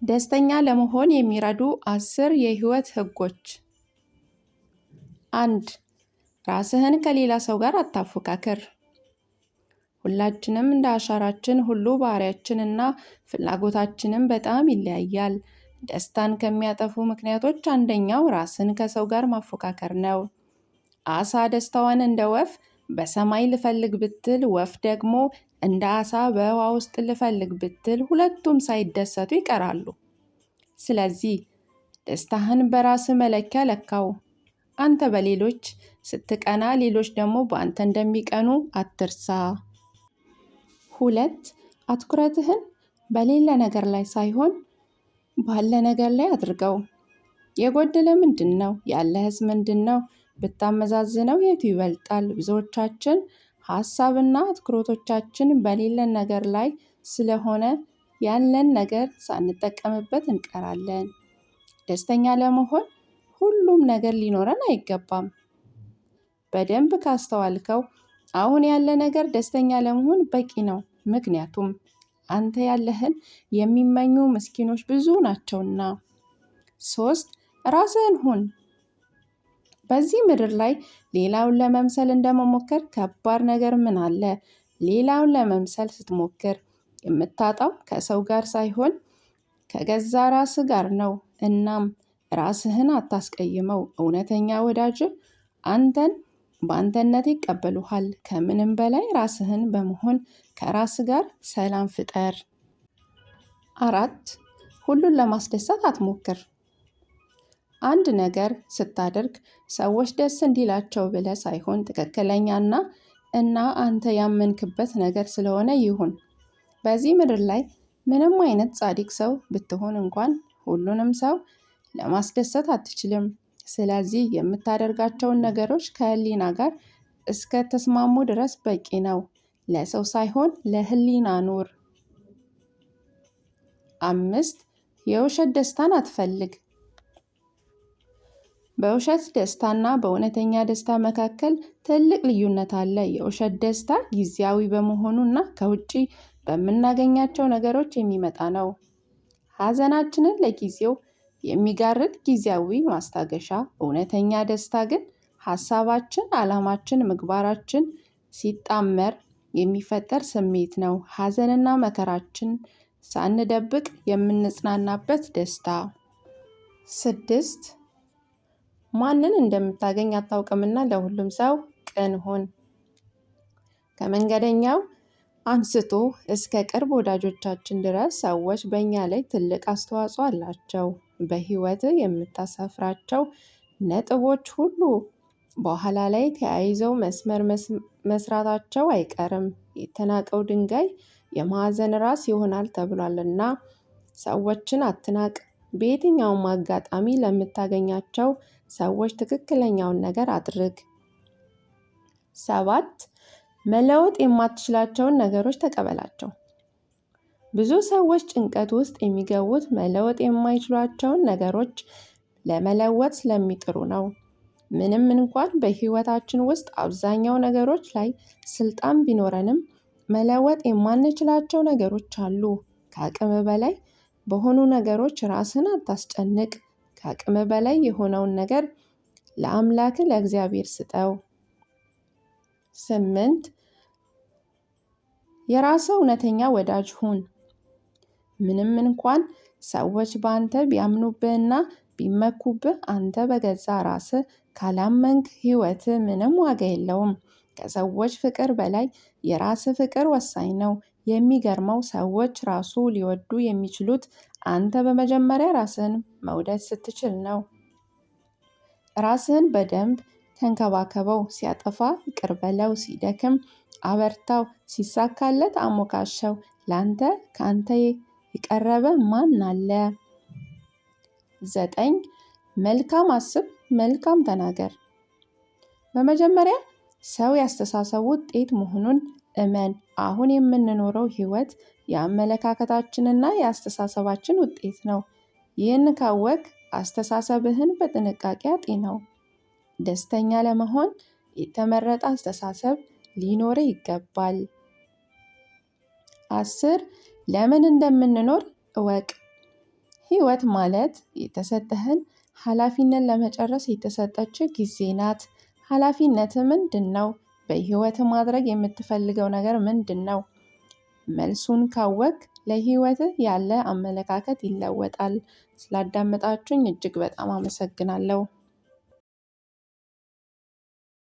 ደስተኛ ለመሆን የሚረዱ 10 የህይወት ህጎች። 1. ራስህን ከሌላ ሰው ጋር አታፎካክር። ሁላችንም እንደ አሻራችን ሁሉ ባህሪያችንና ፍላጎታችንም በጣም ይለያያል። ደስታን ከሚያጠፉ ምክንያቶች አንደኛው ራስን ከሰው ጋር ማፎካከር ነው። አሳ ደስታዋን እንደ ወፍ በሰማይ ልፈልግ ብትል፣ ወፍ ደግሞ እንደ አሳ በውሃ ውስጥ ልፈልግ ብትል ሁለቱም ሳይደሰቱ ይቀራሉ። ስለዚህ ደስታህን በራስህ መለኪያ ለካው። አንተ በሌሎች ስትቀና፣ ሌሎች ደግሞ በአንተ እንደሚቀኑ አትርሳ። 2. አትኩረትህን በሌለ ነገር ላይ ሳይሆን ባለ ነገር ላይ አድርገው። የጎደለ ምንድን ነው? ያለህስ ምንድን ነው? ብታመዛዝነው የቱ ይበልጣል? ብዙዎቻችን ሀሳብና አትኩሮቶቻችን በሌለን ነገር ላይ ስለሆነ ያለን ነገር ሳንጠቀምበት እንቀራለን። ደስተኛ ለመሆን ሁሉም ነገር ሊኖረን አይገባም። በደንብ ካስተዋልከው አሁን ያለ ነገር ደስተኛ ለመሆን በቂ ነው። ምክንያቱም አንተ ያለህን የሚመኙ ምስኪኖች ብዙ ናቸውና። 3. ራስህን ሁን። በዚህ ምድር ላይ ሌላውን ለመምሰል እንደመሞከር ከባድ ነገር ምን አለ? ሌላውን ለመምሰል ስትሞክር የምታጣው ከሰው ጋር ሳይሆን ከገዛ ራስህ ጋር ነው። እናም ራስህን አታስቀይመው። እውነተኛ ወዳጅህ አንተን በአንተነት ይቀበሉሃል። ከምንም በላይ ራስህን በመሆን ከራስህ ጋር ሰላም ፍጠር። 4. ሁሉን ለማስደሰት አትሞክር። አንድ ነገር ስታደርግ ሰዎች ደስ እንዲላቸው ብለህ ሳይሆን ትክክለኛና አንተ ያመንክበት ነገር ስለሆነ ይሁን። በዚህ ምድር ላይ ምንም አይነት ጻድቅ ሰው ብትሆን እንኳን ሁሉንም ሰው ለማስደሰት አትችልም። ስለዚህ የምታደርጋቸውን ነገሮች ከህሊና ጋር እስከ ተስማሙ ድረስ በቂ ነው። ለሰው ሳይሆን ለህሊና ኑር። 5. የውሸት ደስታን አትፈልግ። በውሸት ደስታና በእውነተኛ ደስታ መካከል ትልቅ ልዩነት አለ። የውሸት ደስታ ጊዜያዊ በመሆኑና ከውጪ በምናገኛቸው ነገሮች የሚመጣ ነው። ሀዘናችንን ለጊዜው የሚጋርድ ጊዜያዊ ማስታገሻ። እውነተኛ ደስታ ግን ሀሳባችን፣ ዓላማችን፣ ምግባራችን ሲጣመር የሚፈጠር ስሜት ነው። ሀዘንና መከራችን ሳንደብቅ የምንጽናናበት ደስታ። 6. ማንን እንደምታገኝ አታውቅምና ለሁሉም ሰው ቅን ሁን። ከመንገደኛው አንስቶ እስከ ቅርብ ወዳጆቻችን ድረስ ሰዎች በእኛ ላይ ትልቅ አስተዋጽኦ አላቸው። በህይወትህ የምታሰፍራቸው ነጥቦች ሁሉ በኋላ ላይ ተያይዘው መስመር መስራታቸው አይቀርም። የተናቀው ድንጋይ የማዕዘን ራስ ይሆናል ተብሏልና ሰዎችን አትናቅ። በየትኛውም አጋጣሚ ለምታገኛቸው ሰዎች ትክክለኛውን ነገር አድርግ። 7. መለወጥ የማትችላቸውን ነገሮች ተቀበላቸው። ብዙ ሰዎች ጭንቀት ውስጥ የሚገቡት መለወጥ የማይችሏቸውን ነገሮች ለመለወጥ ስለሚጥሩ ነው። ምንም እንኳን በህይወታችን ውስጥ አብዛኛው ነገሮች ላይ ስልጣን ቢኖረንም መለወጥ የማንችላቸው ነገሮች አሉ። ከአቅም በላይ በሆኑ ነገሮች ራስን አታስጨንቅ። ከአቅም በላይ የሆነውን ነገር ለአምላክ ለእግዚአብሔር ስጠው። 8. የራስህ እውነተኛ ወዳጅ ሁን። ምንም እንኳን ሰዎች በአንተ ቢያምኑብህና ቢመኩብህ፣ አንተ በገዛ ራስህ ካላመንክ ህይወትህ ምንም ዋጋ የለውም። ከሰዎች ፍቅር በላይ የራስህ ፍቅር ወሳኝ ነው። የሚገርመው ሰዎች ራሱ ሊወዱ የሚችሉት አንተ በመጀመሪያ ራስህን መውደድ ስትችል ነው። ራስህን በደንብ ተንከባከበው። ሲያጠፋ ይቅር በለው፣ ሲደክም አበርታው፣ ሲሳካለት አሞካሸው። ከአንተ የቀረበ ማን አለ? 9. መልካም አስብ፣ መልካም ተናገር። በመጀመሪያ ሰው ያስተሳሰቡ ውጤት መሆኑን እመን። አሁን የምንኖረው ህይወት የአመለካከታችንና የአስተሳሰባችን ውጤት ነው። ይህን ካወቅ አስተሳሰብህን በጥንቃቄ አጢነው። ደስተኛ ለመሆን የተመረጠ አስተሳሰብ ሊኖርህ ይገባል። 10. ለምን እንደምንኖር እወቅ። ህይወት ማለት የተሰጠህን ኃላፊነት ለመጨረስ የተሰጠችህ ጊዜ ናት። ኃላፊነትህ ምንድነው? በህይወትህ ማድረግ የምትፈልገው ነገር ምንድነው? መልሱን ካወቅክ ለህይወትህ ያለ አመለካከት ይለወጣል። ስላዳመጣችሁኝ እጅግ በጣም አመሰግናለሁ።